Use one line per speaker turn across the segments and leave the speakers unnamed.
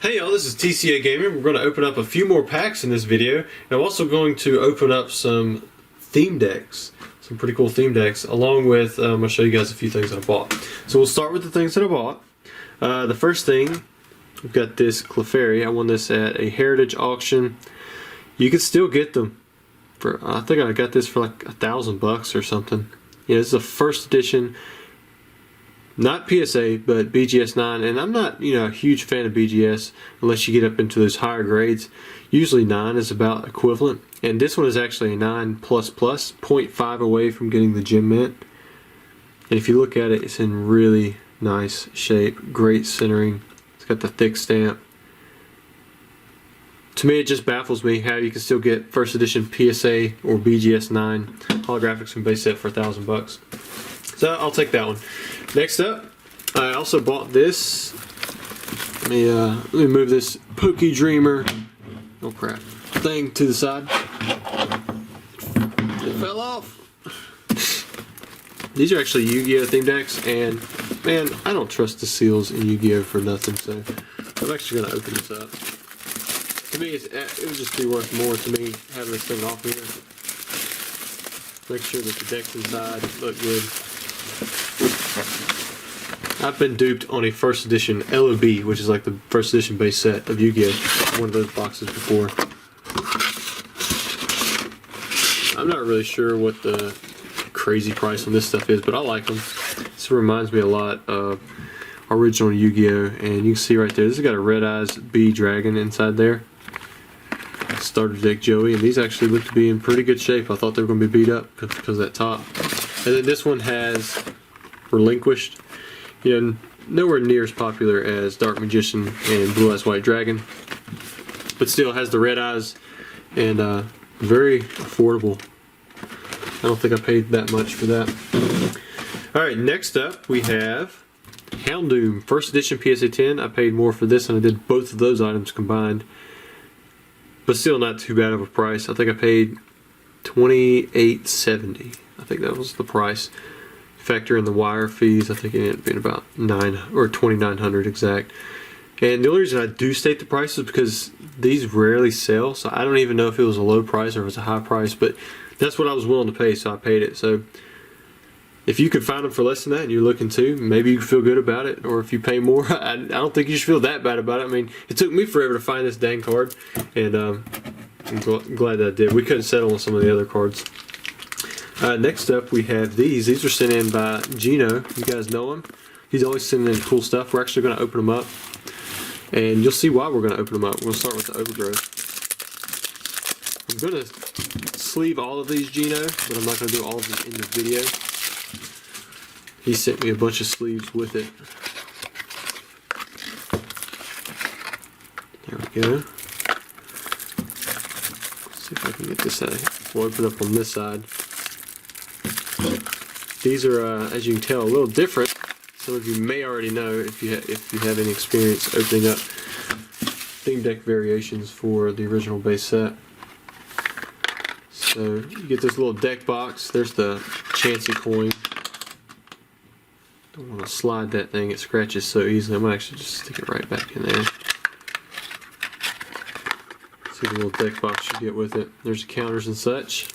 Hey y'all, this is TCA Gaming. We're going to open up a few more packs in this video. And I'm also going to open up some theme decks. Some pretty cool theme decks, along with, I'm going to show you guys a few things that I bought. So we'll start with the things that I bought. The first thing, we've got this Clefairy. I won this at a Heritage auction. You can still get them for, I think I got this for like $1,000 or something. Yeah, this is a first edition. Not PSA, but BGS 9, and I'm not, a huge fan of BGS unless you get up into those higher grades. Usually 9 is about equivalent, and this one is actually a 9++, 0.5 away from getting the gem mint. And if you look at it, it's in really nice shape, great centering. It's got the thick stamp. To me, it just baffles me how you can still get first edition PSA or BGS 9 holographics from base set for $1,000. So I'll take that one. Next up, I also bought this. Let me move this Pokey Dreamer, oh crap, thing to the side. It fell off. These are actually Yu-Gi-Oh theme decks, and man, I don't trust the seals in Yu-Gi-Oh for nothing. So I'm actually going to open this up. To me, it would just be worth more to me having this thing off here. Make sure that the decks inside look good. I've been duped on a first edition LOB, which is like the first edition base set of Yu-Gi-Oh! One of those boxes before. I'm not really sure what the crazy price on this stuff is, but I like them. This reminds me a lot of original Yu-Gi-Oh! And you can see right there, this has got a Red Eyes Bee Dragon inside there. Starter deck Joey, and these actually look to be in pretty good shape. I thought they were going to be beat up because of that top. And then this one has Relinquished. Nowhere near as popular as Dark Magician and Blue Eyes White Dragon, but still has the red eyes and very affordable. I don't think I paid that much for that. Alright, next up we have Houndoom, first edition PSA 10. I paid more for this than I did both of those items combined, but still not too bad of a price. I think I paid $28.70. I think that was the price. Factor in the wire fees, I think it ended up being about $2,900 exact. And the only reason I do state the price is because these rarely sell, so I don't even know if it was a low price or if it was a high price, but that's what I was willing to pay, so I paid it. So if you can find them for less than that and you're looking to, maybe you feel good about it, or if you pay more, I don't think you should feel that bad about it. I mean, it took me forever to find this dang card, and I'm glad that I did. We couldn't settle on some of the other cards. Next up we have these. These were sent in by Gino. You guys know him. He's always sending in cool stuff. We're actually going to open them up, and you'll see why we're going to open them up. We'll start with the Overgrowth. I'm going to sleeve all of these, Gino, but I'm not going to do all of them in the video. He sent me a bunch of sleeves with it. There we go. Let's see if I can get this out. We'll open up on this side. These are, as you can tell, a little different. Some of you may already know if you have any experience opening up theme deck variations for the original base set. So you get this little deck box. There's the Chansey coin. Don't want to slide that thing; it scratches so easily. I'm gonna actually just stick it right back in there. See the little deck box you get with it. There's the counters and such.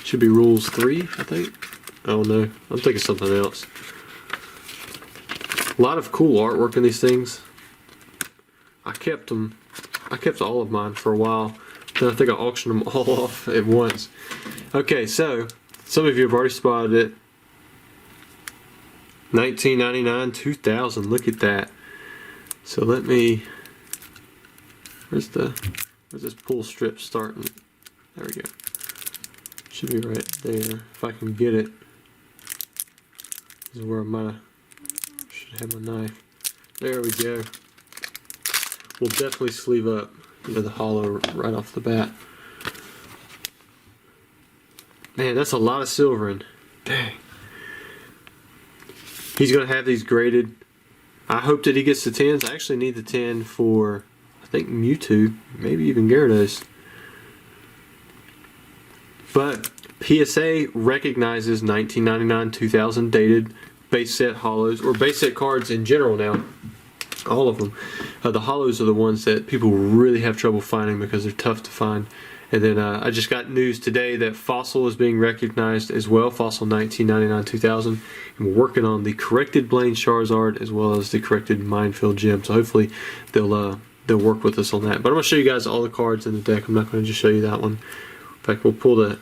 Should be rules 3, I think. Oh no, I'm thinking something else. A lot of cool artwork in these things. I kept all of mine for a while. Then I think I auctioned them all off at once. Okay, so some of you have already spotted it. 1999, 2000. Look at that. So let me. Where's this pull strip starting? There we go. Should be right there. If I can get it. This is where I should have my knife. There we go. We'll definitely sleeve up into the hollow right off the bat. Man, that's a lot of silvering. Dang. He's going to have these graded. I hope that he gets the 10s. I actually need the 10 for, I think, Mewtwo. Maybe even Gyarados. But PSA recognizes 1999-2000 dated base set hollows, or base set cards in general now. all of them. The hollows are the ones that people really have trouble finding because they're tough to find. And then I just got news today that Fossil is being recognized as well, Fossil 1999-2000, and we're working on the corrected Blaine Charizard as well as the corrected Minefield Gem. So hopefully they'll work with us on that. But I'm going to show you guys all the cards in the deck. I'm not going to just show you that one. In fact, we'll pull the,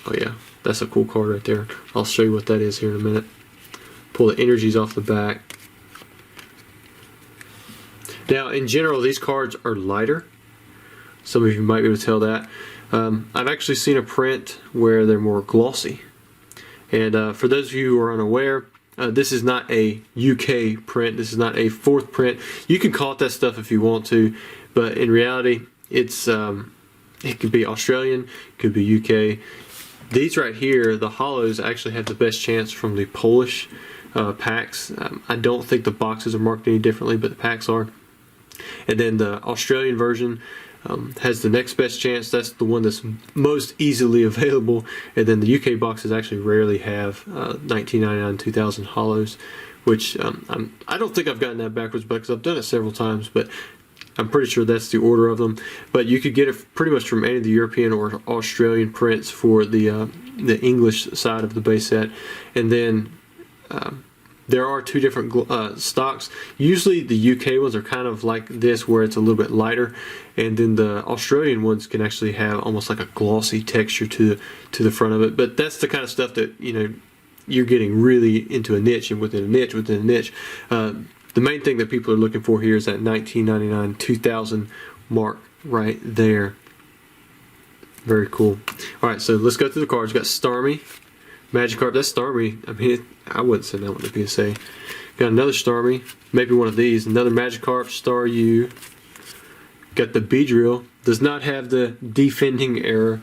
oh yeah, that's a cool card right there. I'll show you what that is here in a minute. Pull the energies off the back. Now, in general, these cards are lighter. Some of you might be able to tell that. I've actually seen a print where they're more glossy. And for those of you who are unaware, this is not a UK print. This is not a fourth print. You can call it that stuff if you want to, but in reality, it's it could be Australian, it could be UK. These right here, the hollows, actually have the best chance from the Polish packs. I don't think the boxes are marked any differently, but the packs are. And then the Australian version has the next best chance. That's the one that's most easily available. And then the UK boxes actually rarely have 1999-2000 hollows, which I don't think I've gotten that backwards because I've done it several times, but I'm pretty sure that's the order of them. But you could get it pretty much from any of the European or Australian prints for the English side of the base set. And then there are two different stocks. Usually the UK ones are kind of like this, where it's a little bit lighter, and then the Australian ones can actually have almost like a glossy texture to the front of it. But that's the kind of stuff that, you know, you're getting really into a niche, and within a niche within a niche. The main thing that people are looking for here is that 1999-2000 mark right there. Very cool. All right, so let's go through the cards. We got Starmie, Magikarp. That's Starmie. I mean, I wouldn't send that one to PSA. Got another Starmie, maybe one of these. Another Magikarp, Staryu. Got the Beedrill. Does not have the defending error,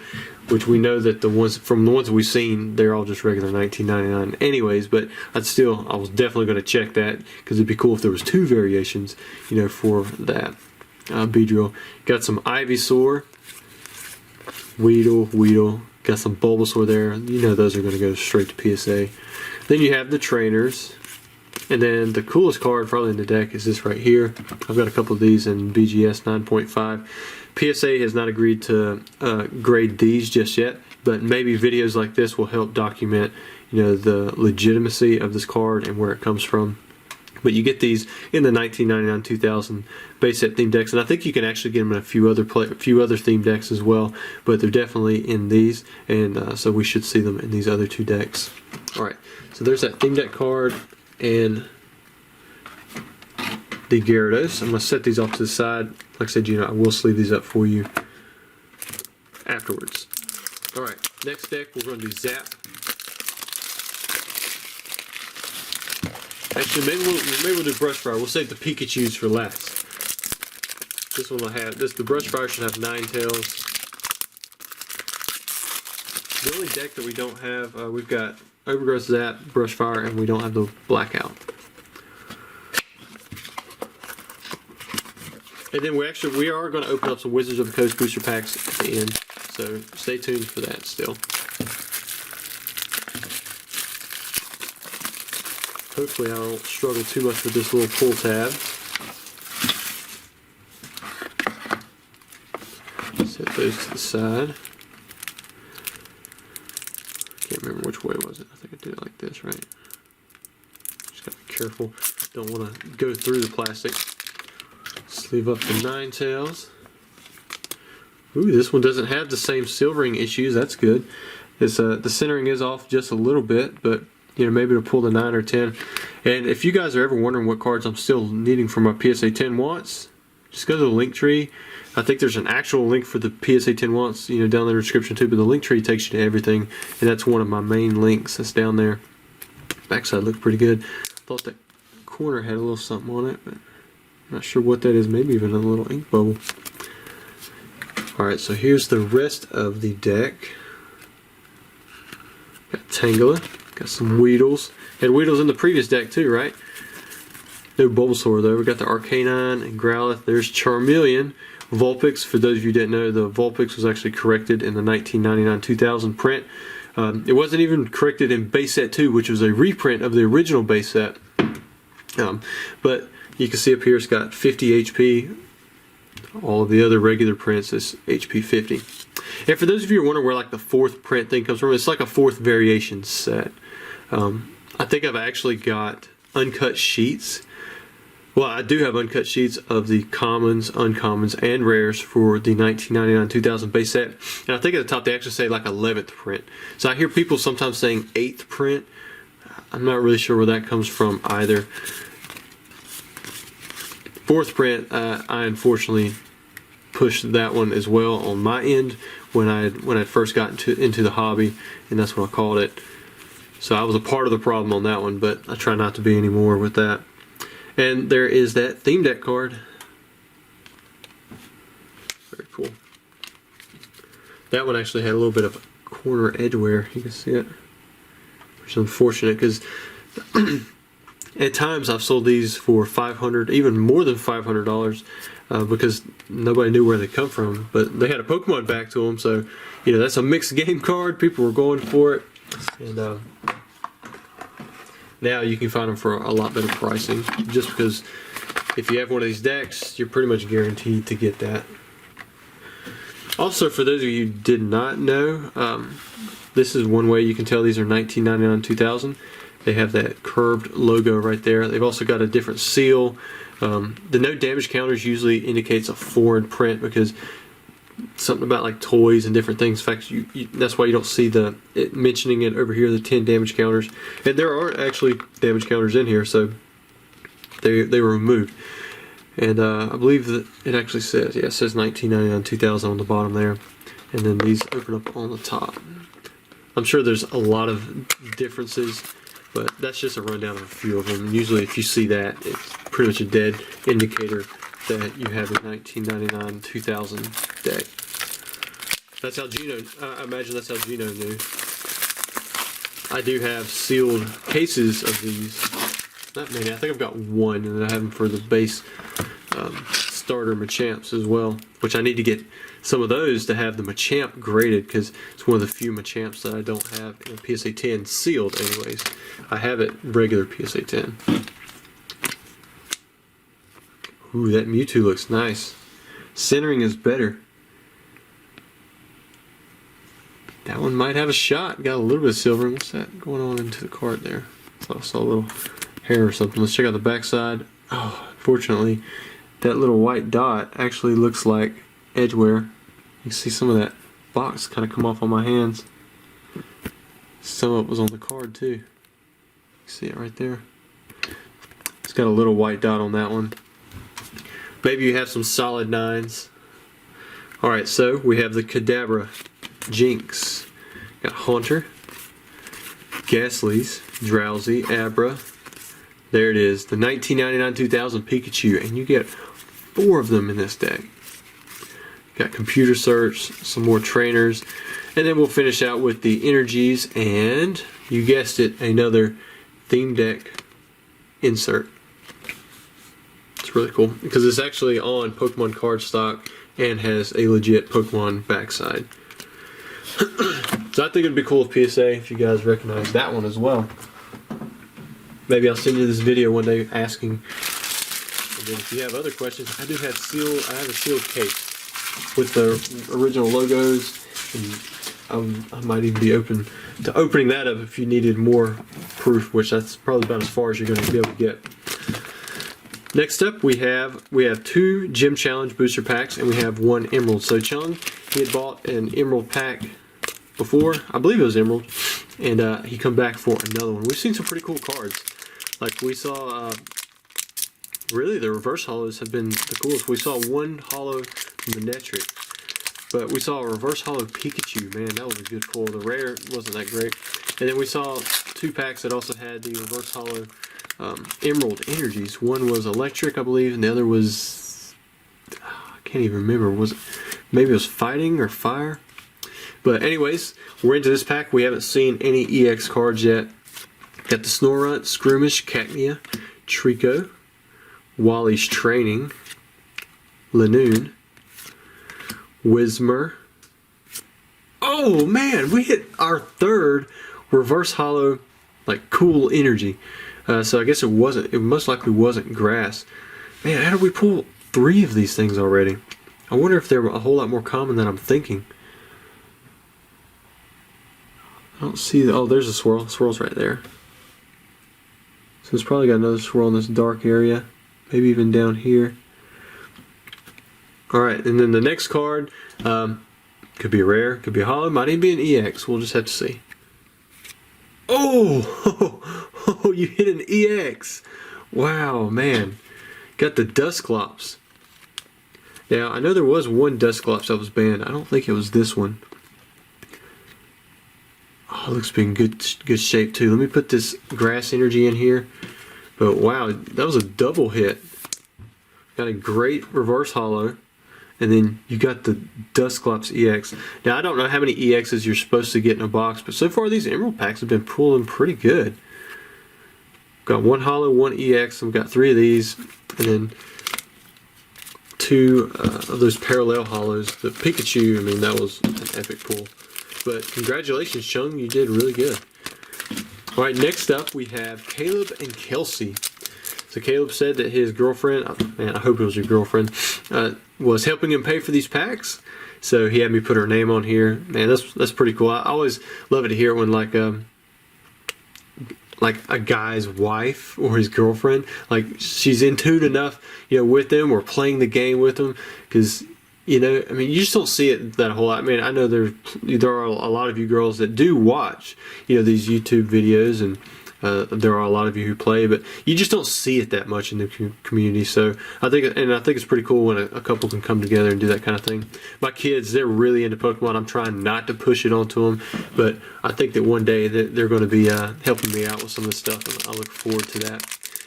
which we know that the ones from the ones we've seen, they're all just regular 1999 anyways. But I was definitely going to check that because it'd be cool if there was two variations, you know, for that Beedrill. Got some Ivysaur, Weedle. Got some Bulbasaur there. You know those are going to go straight to PSA. Then you have the trainers. And then the coolest card probably in the deck is this right here. I've got a couple of these in BGS 9.5. PSA has not agreed to grade these just yet, but maybe videos like this will help document, you know, the legitimacy of this card and where it comes from. But you get these in the 1999-2000 base set theme decks, and I think you can actually get them in a few other theme decks as well. But they're definitely in these, and so we should see them in these other two decks. All right, so there's that theme deck card and the Gyarados. I'm going to set these off to the side. Like I said, you know, I will sleeve these up for you afterwards. All right, next deck we're going to do Zap. Actually, maybe we'll do Brushfire. We'll save the Pikachus for last. This one will have the Brushfire should have 9 tails. The only deck that we don't have, we've got Overgrowth, Zap, Brushfire, and we don't have the Blackout. And then we are going to open up some Wizards of the Coast booster packs at the end, so stay tuned for that still. Hopefully I don't struggle too much with this little pull tab. Set those to the side. Can't remember which way was it. I think I did it like this, right? Just gotta be careful. Don't want to go through the plastic. Sleeve up the 9 tails. Ooh, this one doesn't have the same silvering issues. That's good. It's the centering is off just a little bit, but you know, maybe to pull the 9 or 10. And if you guys are ever wondering what cards I'm still needing for my PSA 10 wants, just go to the link tree. I think there's an actual link for the PSA 10 wants, you know, down in the description too, but the link tree takes you to everything, and that's one of my main links that's down there. Backside looked pretty good. Thought that corner had a little something on it, but I'm not sure what that is. Maybe even a little ink bubble. Alright, so here's the rest of the deck. Got Tangela. Got some Weedles. Had Weedles in the previous deck too, right? No Bulbasaur though. We got the Arcanine and Growlithe. There's Charmeleon. Vulpix. For those of you who didn't know, the Vulpix was actually corrected in the 1999-2000 print. It wasn't even corrected in base set 2, which was a reprint of the original base set. But you can see up here it's got 50 HP. All of the other regular prints is HP 50. And for those of you who are wondering where like the fourth print thing comes from, it's like a fourth variation set. I think I've actually got uncut sheets. Well, I do have uncut sheets of the commons, uncommons, and rares for the 1999-2000 base set. And I think at the top they actually say like 11th print. So I hear people sometimes saying 8th print. I'm not really sure where that comes from either. 4th print, I unfortunately pushed that one as well on my end when I first got into the hobby, and that's what I called it. So I was a part of the problem on that one, but I try not to be anymore with that. And there is that theme deck card. Very cool. That one actually had a little bit of corner edge wear. You can see it. Which is unfortunate because at times I've sold these for $500, even more than $500, because nobody knew where they come from. But they had a Pokemon back to them, so you know that's a mixed game card. People were going for it, and now you can find them for a lot better pricing. Just because if you have one of these decks, you're pretty much guaranteed to get that. Also, for those of you who did not know, this is one way you can tell these are 1999-2000. They have that curved logo right there. They've also got a different seal. The no damage counters usually indicates a foreign print because something about like toys and different things. In fact, that's why you don't see it mentioning it over here, the 10 damage counters. And there aren't actually damage counters in here, so they were removed. And I believe that it actually says, yeah, it says 1999-2000 on the bottom there. And then these open up on the top. I'm sure there's a lot of differences, but that's just a rundown of a few of them. Usually if you see that, it's pretty much a dead indicator that you have a 1999-2000 deck. That's how Gino, I imagine that's how Gino knew. I do have sealed cases of these. Not many, I think I've got one, and I have them for the base starter Machamps as well, which I need to get some of those to have the Machamp graded because it's one of the few Machamps that I don't have in a PSA 10 sealed anyways. I have it regular PSA 10. Ooh, that Mewtwo looks nice. Centering is better. That one might have a shot. Got a little bit of silver. What's that going on into the card there? I saw a little hair or something. Let's check out the back side. Oh, unfortunately, that little white dot actually looks like edge wear. You can see some of that box kind of come off on my hands. Some of it was on the card too. You see it right there. It's got a little white dot on that one. Maybe you have some solid 9s. Alright, so we have the Kadabra, Jinx, got Haunter, Ghastly's, Drowsy, Abra. There it is, the 1999-2000 Pikachu, and you get 4 of them in this deck. Got Computer Search, some more trainers, and then we'll finish out with the energies, and you guessed it, another theme deck insert. It's really cool because it's actually on Pokemon cardstock and has a legit Pokemon backside. So I think it'd be cool if PSA, if you guys recognize that one as well. Maybe I'll send you this video one day asking. And then if you have other questions, I have a sealed case with the original logos, and I might even be open to opening that up if you needed more proof, which that's probably about as far as you're going to be able to get. Next up, we have 2 Gym Challenge booster packs, and we have 1 Emerald. So Chung, he had bought an Emerald pack before, I believe it was Emerald, and he come back for another one. We've seen some pretty cool cards. Like we saw, really the reverse holos have been the coolest. We saw 1 holo Manectric, but we saw a reverse holo Pikachu. Man, that was a good pull. The rare wasn't that great. And then we saw 2 packs that also had the reverse holo Emerald energies. One was electric, I believe, and the other was, I can't even remember. Maybe it was fighting or fire? But anyways, we're into this pack. We haven't seen any EX cards yet. Got the Snorunt, Scroomish, Cacnea, Trico, Wally's Training, Lanoon, Whismur. Oh man, we hit our 3rd reverse holo, like cool energy. So I guess it wasn't. It most likely wasn't grass. Man, how did we pull 3 of these things already? I wonder if they're a whole lot more common than I'm thinking. I don't see the. Oh, there's a swirl. Swirl's right there. So it's probably got another swirl in this dark area. Maybe even down here. Alright, and then the next card could be a rare, could be a holo, might even be an EX. We'll just have to see. Oh, you hit an EX. Wow, man. Got the Dusclops. Now, I know there was one Dusclops that was banned. I don't think it was this one. Oh, it looks to be in good shape too. Let me put this grass energy in here. But wow, that was a double hit. Got a great reverse holo. And then you got the Dusclops EX. Now, I don't know how many EXs you're supposed to get in a box, but so far these Emerald packs have been pulling pretty good. Got 1 holo, 1 EX, and we've got 3 of these, and then 2 of those parallel holos. The Pikachu, I mean, that was an epic pull. But congratulations, Chung, you did really good. All right, next up we have Caleb and Kelsey. So Caleb said that his girlfriend, man, I hope it was your girlfriend, was helping him pay for these packs. So he had me put her name on here. Man, that's pretty cool. I always love it to hear when like a guy's wife or his girlfriend, like she's in tune enough, with them or playing the game with them, because I mean, you just don't see it that whole lot. I mean, I know there are a lot of you girls that do watch, these YouTube videos, and there are a lot of you who play, but you just don't see it that much in the community. So I think it's pretty cool when a couple can come together and do that kind of thing. My kids, they're really into Pokemon. I'm trying not to push it onto them, but I think that one day they're going to be helping me out with some of this stuff, and I look forward to that.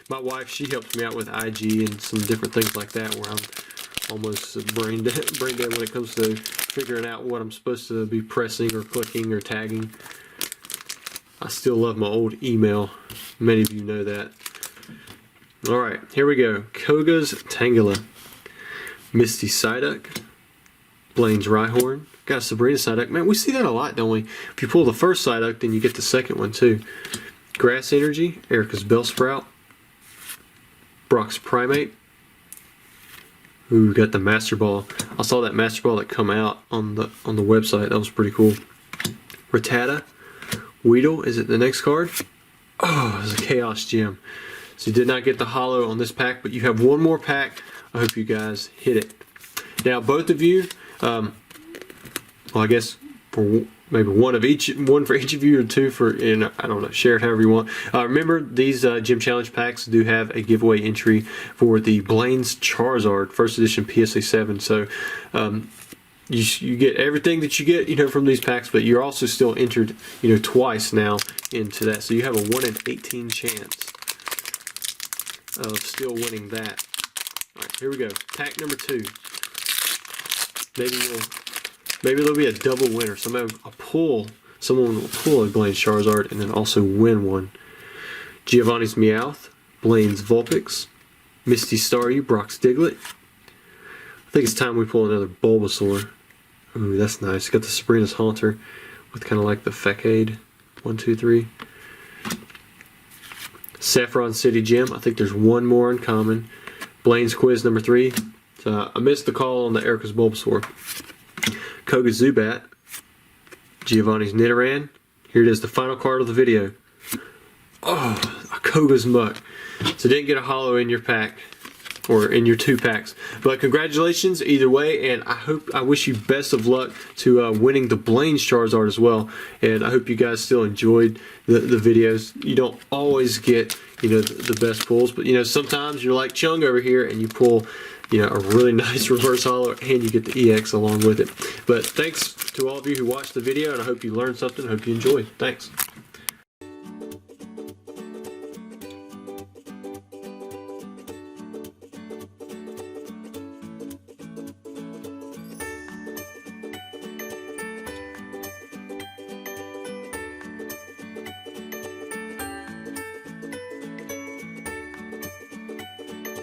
My wife, she helps me out with IG and some different things like that, where I'm almost brain dead when it comes to figuring out what I'm supposed to be pressing or clicking or tagging. I still love my old email. Many of you know that. Alright, here we go. Koga's Tangela. Misty Psyduck. Blaine's Rhyhorn. Got Sabrina Psyduck. Man, we see that a lot, don't we? If you pull the first Psyduck, then you get the second one too. Grass Energy. Erica's Bellsprout. Brock's Primate. Ooh, got the Master Ball. I saw that Master Ball that come out on the website. That was pretty cool. Rattata. Weedle, is it the next card? Oh, it's a Chaos Gem. So you did not get the holo on this pack, but you have one more pack. I hope you guys hit it. Now, both of you, well, I guess for maybe one for each of you, or 2 for, I don't know, share it however you want. Remember, these Gym Challenge packs do have a giveaway entry for the Blaine's Charizard, first edition PSA 7. So, you get everything that you get, from these packs, but you're also still entered, twice now into that. So you have a 1 in 18 chance of still winning that. All right, here we go. Pack number 2. Maybe there'll be a double winner. Someone will pull a Blaine's Charizard and then also win one. Giovanni's Meowth, Blaine's Vulpix, Misty Staryu, Brock's Diglett. I think it's time we pull another Bulbasaur. Ooh, that's nice. Got the Sabrina's Haunter with kind of like the Facade. 1, 2, 3. Saffron City Gym. I think there's one more uncommon. Blaine's Quiz number 3. So I missed the call on the Erica's Bulbasaur. Koga Zubat. Giovanni's Nidoran. Here it is, the final card of the video. Oh, a Koga's Muck. So didn't get a holo in your pack, or in your 2 packs, but congratulations either way, and I wish you best of luck to winning the Blaine's Charizard as well. And I hope you guys still enjoyed the videos. You don't always get the best pulls, but sometimes you're like Chung over here and you pull a really nice reverse holo and you get the EX along with it. But thanks to all of you who watched the video, and I hope you learned something. I hope you enjoyed. Thanks.